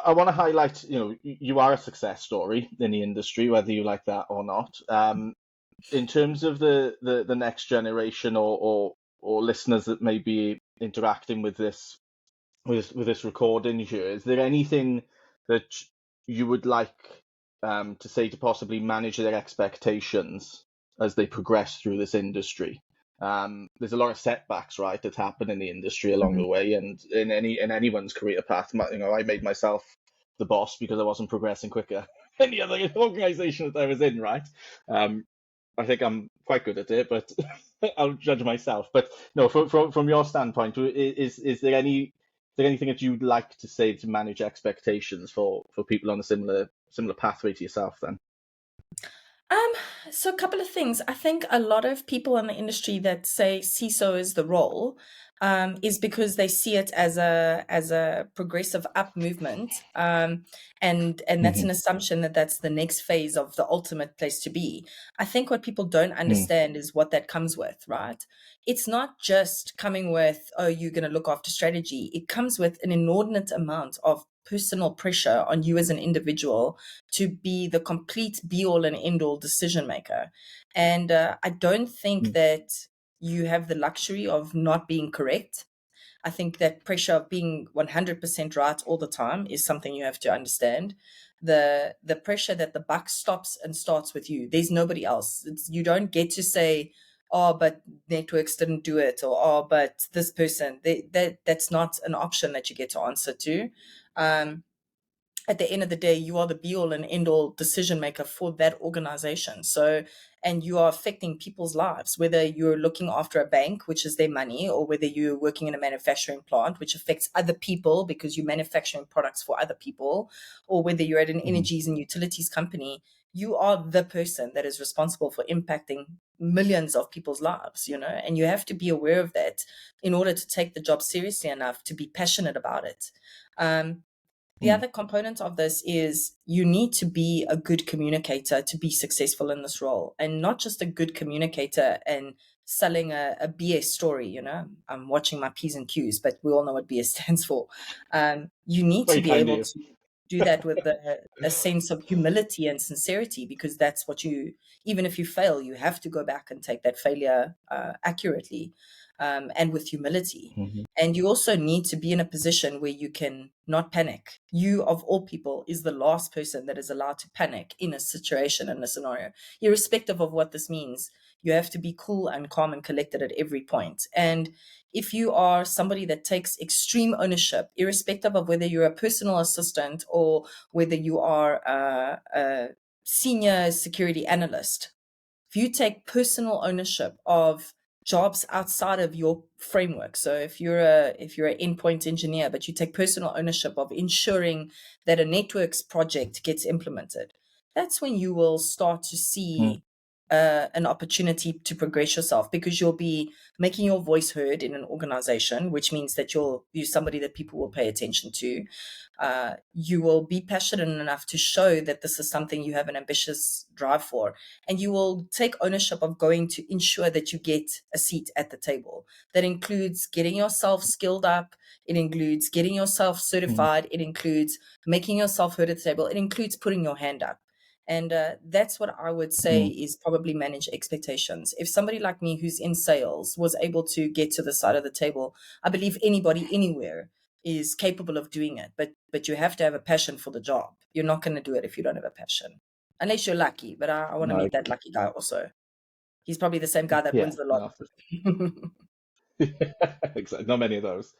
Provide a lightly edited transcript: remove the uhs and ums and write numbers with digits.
I want to highlight, you are a success story in the industry, whether you like that or not. In terms of the next generation or listeners that may be interacting with this recording here, is there anything that you would like to say to possibly manage their expectations as they progress through this industry? There's a lot of setbacks, right, that happen in the industry along the way, and in anyone's career path. I made myself the boss because I wasn't progressing quicker any other organization that I was in, right? I think I'm quite good at it, but I'll judge myself. But no, from your standpoint, is there anything that you'd like to say to manage expectations for people on a similar pathway to yourself then? Um, so a couple of things. I think a lot of people in the industry that say CISO is the role, is because they see it as a progressive up movement, and that's an Hmm. assumption that that's the next phase of the ultimate place to be. I think what people don't understand is what that comes with, right? It's not just coming with, oh, you're going to look after strategy. It comes with an inordinate amount of personal pressure on you as an individual to be the complete be all and end all decision maker. And I don't think that you have the luxury of not being correct. I think that pressure of being 100% right all the time is something you have to understand. The pressure that the buck stops and starts with you. There's nobody else. You don't get to say, oh, but networks didn't do it, or oh, but this person. That's not an option that you get to answer to. Um, at the end of the day, you are the be all and end all decision maker for that organization. So, and you are affecting people's lives, whether you're looking after a bank, which is their money, or whether you're working in a manufacturing plant, which affects other people because you're manufacturing products for other people, or whether you're at an Hmm. energies and utilities company, you are the person that is responsible for impacting millions of people's lives, and you have to be aware of that in order to take the job seriously enough to be passionate about it. Um, the Hmm. other component of this is you need to be a good communicator to be successful in this role, and not just a good communicator and selling a BS story. I'm watching my P's and Q's, but we all know what BS stands for. You need to Very be kind of able you. to do that with a sense of humility and sincerity, because that's what even if you fail, you have to go back and take that failure accurately, and with humility. Hmm. And you also need to be in a position where you can not panic. You, of all people, is the last person that is allowed to panic in a situation, in a scenario, irrespective of what this means. You have to be cool and calm and collected at every point. And if you are somebody that takes extreme ownership, irrespective of whether you're a personal assistant or whether you are a senior security analyst, if you take personal ownership of jobs outside of your framework, so if you're an endpoint engineer, but you take personal ownership of ensuring that a networks project gets implemented, that's when you will start to see an opportunity to progress yourself, because you'll be making your voice heard in an organization, which means that you're somebody that people will pay attention to. You will be passionate enough to show that this is something you have an ambitious drive for, and you will take ownership of going to ensure that you get a seat at the table. That includes getting yourself skilled up, it includes getting yourself Hmm. certified, it includes making yourself heard at the table, it includes putting your hand up. And that's what I would say Hmm. is probably manage expectations. If somebody like me who's in sales was able to get to the side of the table, I believe anybody anywhere is capable of doing it. But you have to have a passion for the job. You're not going to do it if you don't have a passion, unless you're lucky. But I want to No, meet that lucky guy also. He's probably the same guy that yeah, wins the no, lottery. exactly. Not many of those.